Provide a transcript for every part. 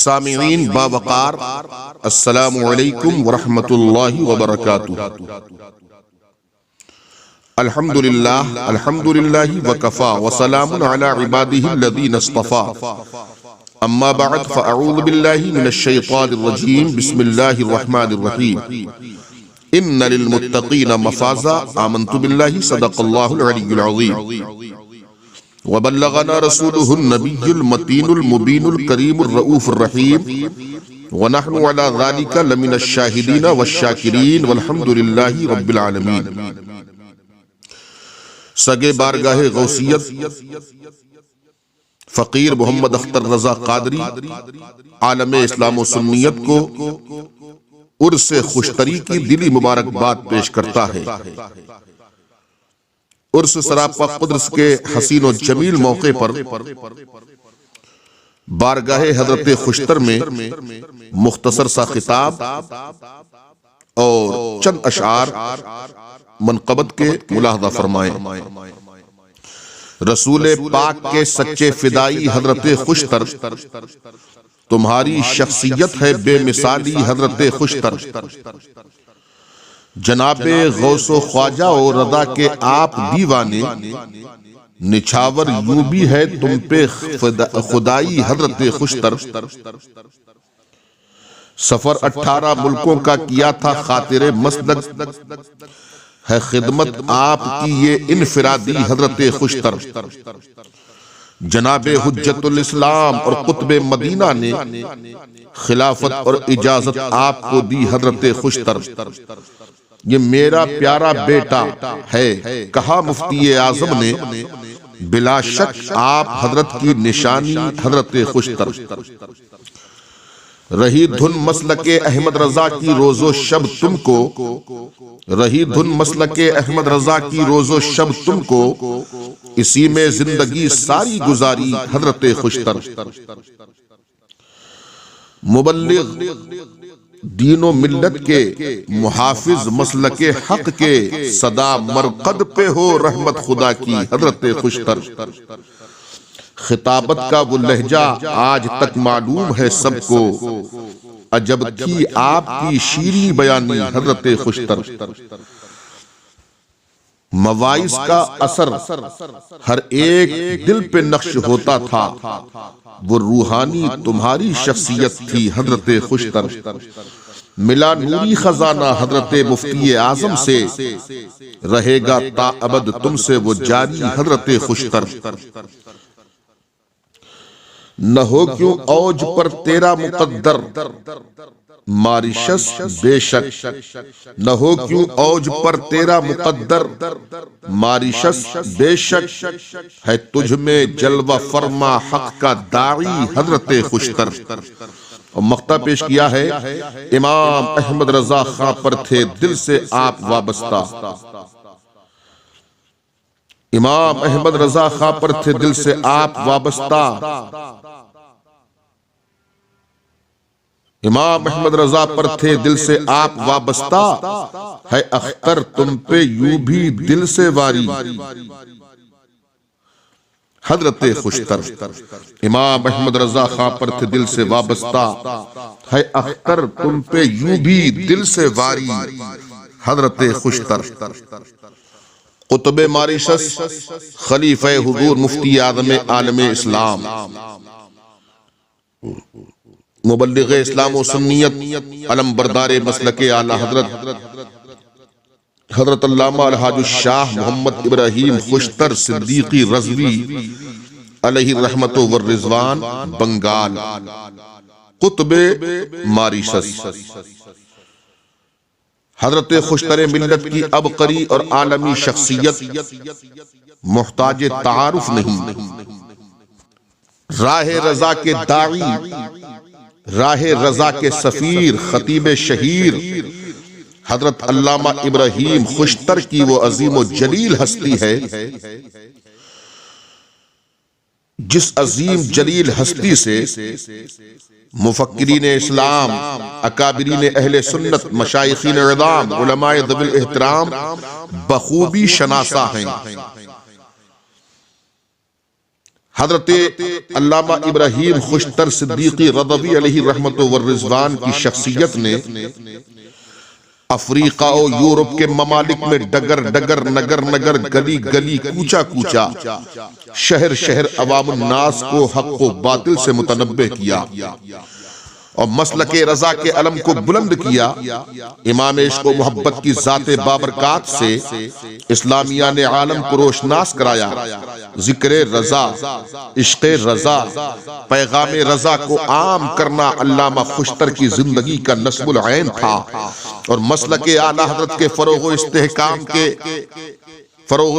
سامعین باوقار، السلام علیکم ورحمۃ اللہ وبرکاتہ۔ الحمدللہ وکفا وسلام علی عبادہ الذین اصطفا، اما بعد فاعوذ باللہ من الشیطان الرجیم، بسم اللہ الرحمن الرحیم۔ ان للمتقین مفازا، آمنت باللہ، صدق اللہ العلی العظیم۔ وبلغنا رسوله النبی المتین المبین الکریم الرؤوف الرحیم، ونحن على ذلك لمن الشاہدین والشاکرین، والحمد للہ رب العالمین۔ سگے بارگاہ غوثیت فقیر محمد اختر رضا قادری عالم اسلام و سنیت کو عرس خوشتری کی دلی مبارکباد پیش کرتا ہے۔ عرس سراپا قدس کے حسین و جمیل موقع پر بارگاہ حضرت خوشتر میں مختصر سا خطاب اور چند اشعار منقبت کے ملاحظہ فرمائیں۔ رسول پاک کے سچے فدائی حضرت خوشتر، تمہاری شخصیت ہے بے مثالی حضرت خوشتر۔ جناب غوث و خواجہ و رضا کے آپ دیوانے، نچھاور یوں بھی ہے تم پہ خدائی حضرت خوشتر۔ سفر 18 ملکوں کا کیا تھا خاطر مسلک، ہے خدمت آپ کی یہ انفرادی حضرت خوشتر۔ جناب حجت الاسلام اور قطب مدینہ نے خلافت اور اجازت آپ کو دی حضرت خوشتر۔ یہ میرا پیارا بیٹا ہے، کہا مفتی اعظم نے، بلا شک آپ حضرت کی نشانی حضرت خوشتر۔ رہی دھن مسلک احمد رضا کی روز و شب تم کو، رہی دھن مسلک احمد رضا کی روز و شب تم کو، اسی میں زندگی ساری گزاری حضرت خوشتر۔ مبلغ دین و ملت کے، محافظ مسلک حق کے، صدا مرقد پہ ہو رحمت خدا کی حضرت خوشتر۔ خطابت کا وہ لہجہ آج تک معلوم ہے سب کو، عجب تھی آپ کی شیریں بیانی حضرت خوشتر۔ مواعظ کا اثر ہر ایک دل پہ نقش ہوتا تھا، وہ روحانی تمہاری شخصیت تھی حضرت خوشتر۔ ملا نوری خزانہ حضرت مفتی اعظم سے، رہے گا تا ابد تم سے وہ جاری حضرت خوشتر۔ نہ ہو کیوں اوج پر تیرا مقدر، ماریشس بے شک، نہ ہو کیوں اوج پر تیرا مقدر، ماریشس بے شک، ہے تجھ میں جلوہ فرما حق کا داعی حضرت خوشتر۔ اور مقطع پیش کیا ہے، امام احمد رضا خاں پر تھے دل سے آپ وابستہ، امام احمد رضا خاں پر تھے دل سے آپ وابستہ، امام احمد رضا پر تھے دل سے آپ وابستہ، ہے اختر تم پہ یوں بھی دل سے واری حضرت خوشتر۔ امام احمد رضا خاں پر تھے دل سے وابستہ، ہے اختر تم پہ یوں بھی دل سے واری حضرت خوشتر۔ قطب ماریشس، خلیفہ حضور مفتی اعظم عالم اسلام، مبلغ اسلام و سنیت، علم بردار مسلک اعلی حضرت علامہ الحاج الشاہ محمد ابراہیم خوشتر صدیقی رضوی علیہ الرحمت والرضوان، بنگال، قطب ماریشس۔ حضرت خوشتر ملت کی عبقری اور عالمی شخصیت محتاج تعارف نہیں۔ راہ رضا کے داعی، راہ رضا کے سفیر، خطیب شہیر، حضرت علامہ ابراہیم خوشتر کی وہ عظیم و جلیل ہستی ہے، جس عظیم جلیل ہستی سے مفکرین اسلام، اکابرین اہل سنت، مشائخین عظام، علماء ذوی الاحترام بخوبی شناسا ہیں۔ حضرت علامہ ابراہیم خوشتر صدیقی رضوی علیہ رحمت والرضوان کی شخصیت نے افریقہ و یورپ کے ممالک میں ڈگر ڈگر نگر نگر گلی گلی کوچا کوچا شہر شہر عوام الناس کو حق و باطل سے متنبہ کیا اور مسلک رضا کے علم کو بلند کیا۔ امام عشق و محبت کی ذات بابرکات سے اسلامیہ نے عالم کو روشناس کرایا۔ ذکر رضا، عشق رضا، پیغام رضا کو عام کرنا علامہ خوشتر کی زندگی کا نصب العین تھا، اور مسلک اعلیٰ حضرت کے فروغ و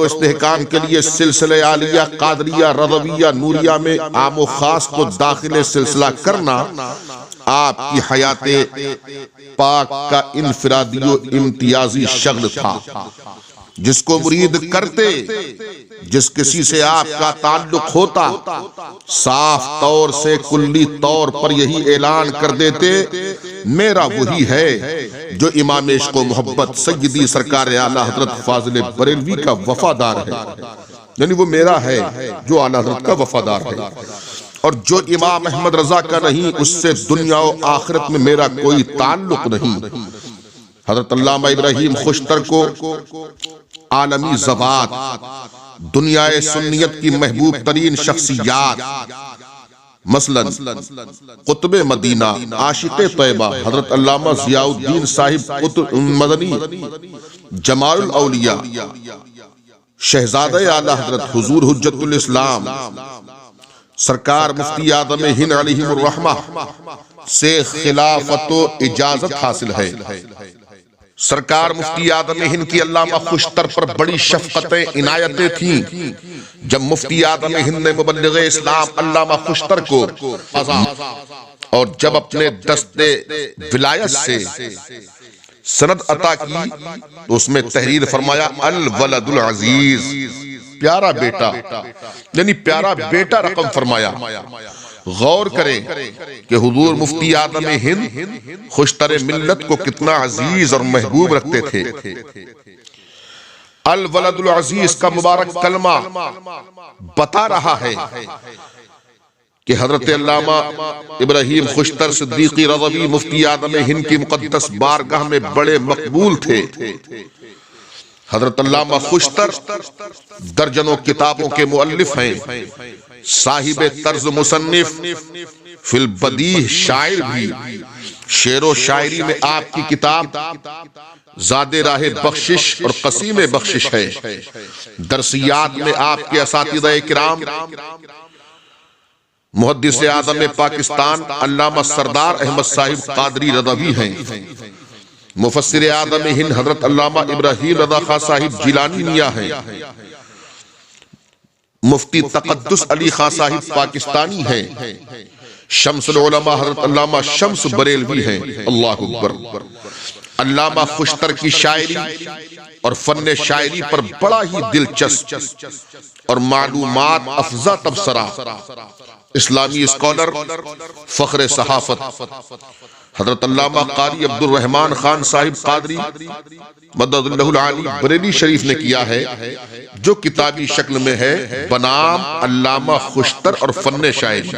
استحکام کے لیے سلسلہ عالیہ، قادریہ، رضویہ، نوریہ میں عام و خاص کو داخل سلسلہ کرنا آپ کی حیات پاک کا انفرادی و امتیازی شغل تھا۔ جس کو مرید کرتے، جس کسی سے آپ کا تعلق ہوتا، صاف طور سے کلی طور پر یہی اعلان کر دیتے، میرا وہی ہے جو امام عشق و محبت سیدی سرکار اعلیٰ حضرت فاضل بریلوی کا وفادار ہے، یعنی وہ میرا ہے جو اعلیٰ حضرت کا وفادار ہے، اور جو امام احمد رضا کا نہیں اس سے دنیا و آخرت میں میرا کوئی تعلق نہیں۔ حضرت علامہ ابراہیم خوشتر کو عالمی زبات، دنیا سنیت کی محبوب ترین شخصیات، مثلا قطب مدینہ، عاشق طیبہ حضرت علامہ ضیاء الدین صاحب مدنی، جمال الاولیاء، شہزادہ اعلیٰ حضرت حضور حجت الاسلام سرکار مفتی اعظم ہند علیہ الرحمہ سے خلافت و اجازت حاصل ہے۔ سرکار مفتی اعظم ہند کی علامہ خوشتر پر بڑی شفقتیں، عنایتیں تھیں۔ جب مفتی اعظم ہند نے مبلغ اسلام علامہ خوشتر کو اور جب اپنے دست ولایت سے سند عطا کی تو اس میں تحریر فرمایا الولد العزیز، پیارا بیٹا، یعنی پیارا بیٹا رقم فرمایا۔ غور کریں کہ حضور مفتی اعظم ہند خوشتر ملت کو کتنا عزیز اور محبوب رکھتے تھے۔ الولد العزیز کا مبارک کلمہ بتا رہا ہے کہ حضرت علامہ ابراہیم خوشتر صدیقی رضوی مفتی اعظم ہند کی مقدس بارگاہ میں بڑے مقبول تھے۔ حضرت علامہ خوشتر درجنوں کتابوں کے مؤلف ہیں، صاحب طرز مصنف، فی البدیہ شاعر بھی۔ شعر و شاعری میں آپ کی کتاب زاد راہ بخشش اور قسیم بخشش ہے۔ درسیات میں آپ کے اساتذہ کرام محدث اعظم پاکستان علامہ سردار احمد صاحب قادری رضوی ہیں۔ مفسر اعظم ہند حضرت علامہ ابراہیم رضا خان صاحب جیلانی میاں ہیں۔ مفتی تقدس علی خان صاحب پاکستانی ہیں۔ شمس العلماء حضرت علامہ شمس بریلوی ہیں۔ اللہ اکبر۔ علامہ خوشتر کی شاعری اور فن شاعری پر بڑا ہی دلچسپ اور معلومات افزا تبصرہ اسلامی اسکالر، فخر صحافت حضرت علامہ قاری عبد الرحمن خان صاحب قادری مدد اللہ العالی بریلی شریف نے کیا ہے، جو کتابی شکل میں ہے بنام علامہ خوشتر اور فن شاعری۔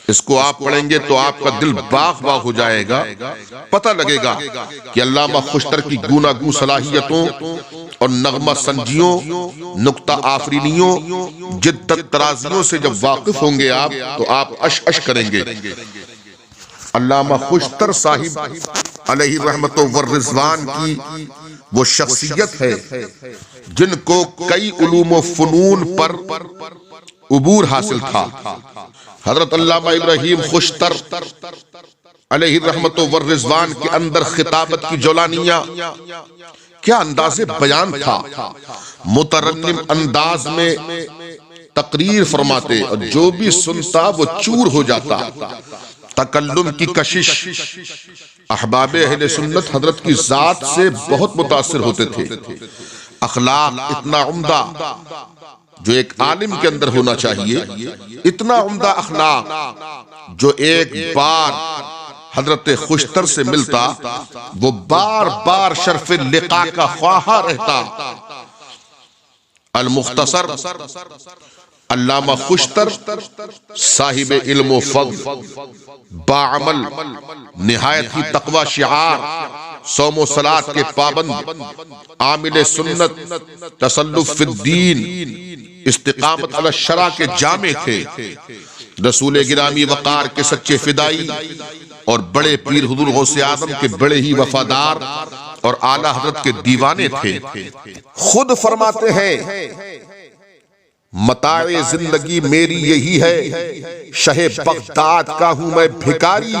اس کو آپ پڑھیں گے تو آپ کا دل باغ باغ ہو جائے گا، پتہ لگے گا کہ علامہ خوشتر کی گوناگوں صلاحیتوں اور نغمہ سنجیوں، نکتہ آفرینیوں، جدت ترازیوں سے جب واقف ہوں گے آپ تو آپ اش اش کریں گے۔ علامہ خوشتر صاحب علیہ رحمت والرضوان کی وہ شخصیت ہے جن کو کئی علوم و فنون پر عبور حاصل تھا۔ حضرت علامہ ابراہیم خوشتر علیہ رحمت والرضوان کے اندر خطابت کی جولانیہ، کیا انداز بیان تھا، مترنم انداز میں تقریر فرماتے اور جو بھی سنتا وہ چور ہو جاتا۔ تکلم کی کشش، احباب اہل سنت حضرت کی ذات سے بہت متاثر ہوتے تھے۔ اخلاق اتنا عمدہ جو ایک عالم کے اندر ہونا چاہیے، اتنا عمدہ اخلاق جو ایک بار حضرت خوشتر سے ملتا وہ بار بار شرف لقاء کا خواہاں رہتا۔ المختصر علامہ خوشتر صاحب علم و فضل، باعمل، نہایت ہی تقوی شعار، صوم و صلاۃ کے پابند، عامل سنت، تسلف فی الدین، استقامت علی الشرع کے جامع تھے، رسول گرامی وقار کے سچے فدائی اور بڑے پیر حضور غوث اعظم کے بڑے ہی وفادار اور اعلیٰ حضرت کے دیوانے تھے۔ خود فرماتے ہیں متاع زندگی میری یہی ہے، شہ بغداد کا ہوں میں بھکاری،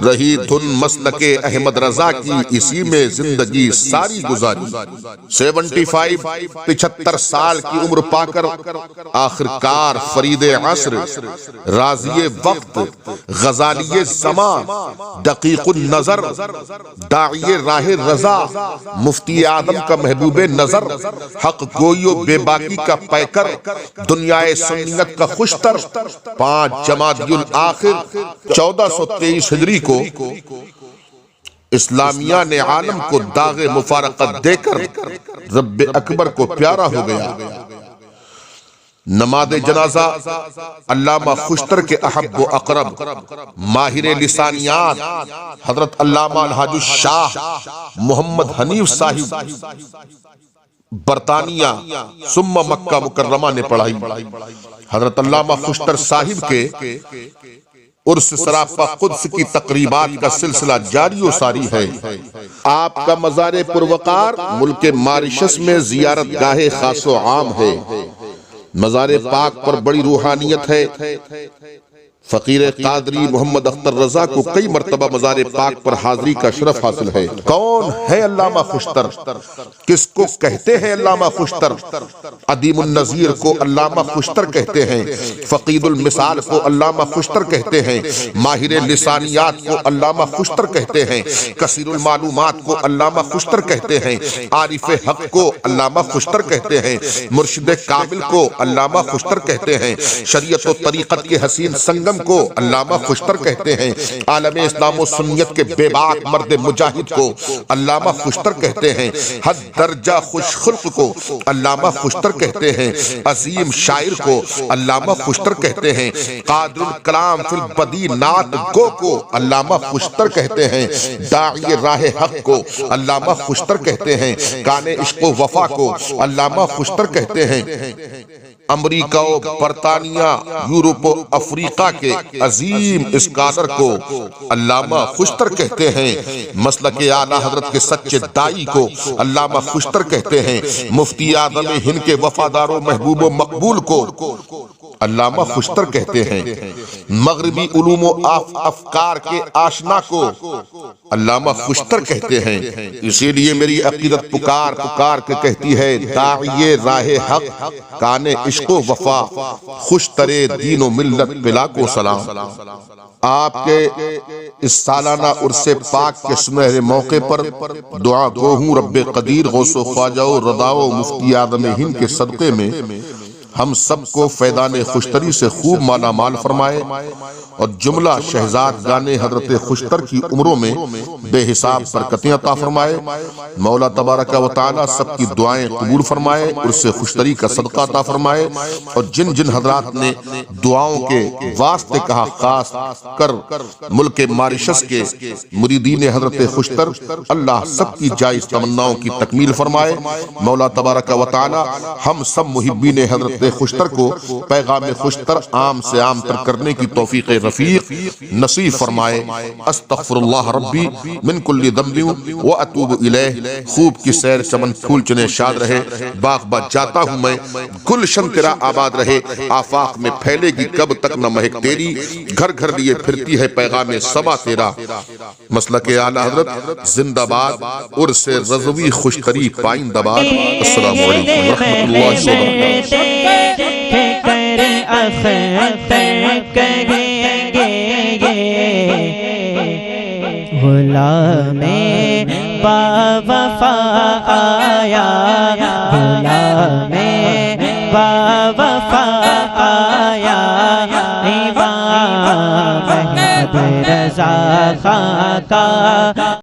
رہی دھن مسلک احمد رضا کی اسی میں زندگی ساری گزاری۔ 75 سال کی عمر پا کر آخر کار فرید عصر، راضی وقت، غزالی زمان، دقیق النظر، داعی راہ رضا، مفتی اعظم کا محبوب نظر، حق گوئی و بے باکی کا پیکر، دنیا سنیت کا خوشتر، 5 جمادی الاخر 1423 ہجری کو اسلامیہ نے عالم کو داغ مفارقت دے کر رب اکبر کو پیارا ہو گیا۔ نماز جنازہ علامہ خوشتر کے احب و اقرب، ماہر لسانیات حضرت علامہ الحاج الشاہ محمد حنیف صاحب برطانیہ ثم مکہ مکرمہ نے پڑھائی۔ حضرت علامہ خوشتر صاحب کے عرس سراپا قدس کی تقریبات کا سلسلہ جاری و ساری ہے۔ آپ کا مزار پروقار ملک ماریشس میں زیارت گاہ خاص و عام ہے۔ مزار پاک پر بڑی روحانیت ہے۔ فقیر قادری محمد اختر رضا کو کئی مرتبہ مزار پاک پر حاضری کا شرف حاصل ہے۔ کون ہے علامہ خوشتر؟ کس کو کہتے ہیں علامہ خوشتر؟ عدیم النظیر کو علامہ خوشتر کہتے ہیں، فقید المثال کو علامہ خوشتر کہتے ہیں، ماہر لسانیات کو علامہ خوشتر کہتے ہیں، کثیر المعلومات کو علامہ خوشتر کہتے ہیں، عارف حق کو علامہ خوشتر کہتے ہیں، مرشد کامل کو علامہ خوشتر کہتے ہیں، شریعت و طریقت کے حسین سنگم کو علامہ خوشتر کہتے ہیں، عالم اسلام و سنیت کے بے باک مرد مجاہد کو علامہ خوشتر کہتے ہیں، حد درجہ خوش خلق کو علامہ خوشتر کہتے ہیں، عظیم شاعر کو علامہ خوشتر کہتے ہیں، قادر الکلام فی البدیع نعت گو کو علامہ خوشتر کہتے ہیں، داعی راہ حق کو علامہ خوشتر کہتے ہیں، کان عشق و وفا کو علامہ خوشتر کہتے ہیں، امریکہ و برطانیہ، یورپ و افریقہ کے عظیم اسکالر کو علامہ خوشتر کہتے ہیں، مسلک اعلیٰ حضرت کے سچے دائی کو علامہ خوشتر کہتے ہیں، مفتی اعظم ہند کے وفادار و محبوب و مقبول کو علامہ خوشتر کہتے ہیں، مغربی علوم و افکار کے آشنا کو علامہ خوشتر کہتے ہیں۔ اسی لیے میری عقیدت پکار پکار کے کہتی ہے، داعی راہ حق، کان عشق و وفا، خوشتر دین و ملت بلا کو سلام۔ آپ کے اس سالانہ عرس پاک کے سنہرے موقع پر دعا گو ہوں رب قدیر غوث و خواجہ و رضا و مفتی اعظم ہند کے صدقے میں ہم سب کو فیضان خوشتری سے خوب مالا مال فرمائے اور جملہ شہزاد گانے حضرت خوشتر کی عمروں میں بے حساب برکتیں عطا فرمائے۔ مولا تبارک و تعالی سب کی دعائیں قبول فرمائے، عرس خوشتری کا صدقہ عطا فرمائے، اور جن جن حضرات نے دعاؤں کے واسطے کہا، خاص کر ملک ماریشس کے مریدین حضرت خوشتر، اللہ سب کی جائز تمناؤں کی تکمیل فرمائے۔ مولا تبارک و تعالی ہم سب محبین حضرت خوشتر کو پیغام خوشتر عام سے عام تر کرنے کی توفیق رفیق نصیب فرمائے۔ استغفر اللہ ربی من کل ذنب واتوب الیہ۔ خوب کی سیر چمن پھول چنے شاد رہے، باغ با جاتا ہوں میں، گلشن تیرا آباد رہے، آفاق میں پھیلے گی کب تک نہ مہک تیری، گھر گھر لیے پھرتی ہے پیغام صبا تیرا۔ مسلک اعلیٰ حضرت زندہ باد، عرس رضوی خوشتری پائندہ باد۔ السلام علیکم ورحمۃ اللہ وبرکاتہ۔ غلام با وفا آیا، غلام با وفا آیا، امام احمد رضا خان کا